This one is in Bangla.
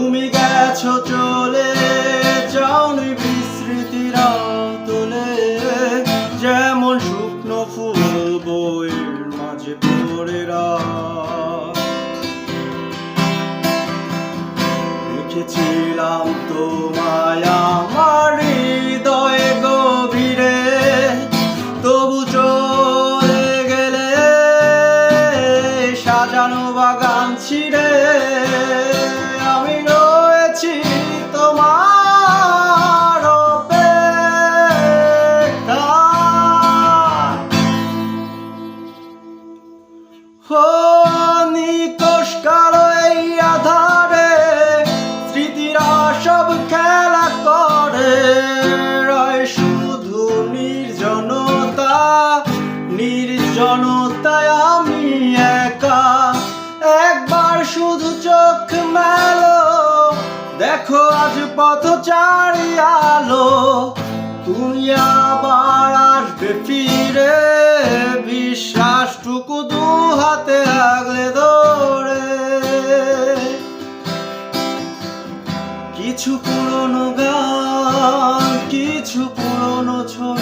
তুমি গেছো চলে, যাওনি বিস্মৃতিরা তোলে, যেমন শুকনো ফুল বইয়ের মাঝে পড়ে রেখেছিলাম তোমায় আমার হৃদয়ে গভীরে, তবু চলে গেলে সাজানো বাগান ছিঁড়ে। আমি রয়েছি তোমার অপেক্ষায়। নিকষ কালো এই আধারে স্মৃতিরা সব খেলা করে, রয় শুধু নির্জনতা, নির্জনতায় আমি একা। একবার শুধু চোখ মেলো, দেখো আজ পথচারী আলো, তুমি আবার আসবে ফিরে, বিশ্বাসটুকু দু হাতে আগলে ধরে। কিছু পুরনো গান, কিছু পুরনো ছবি।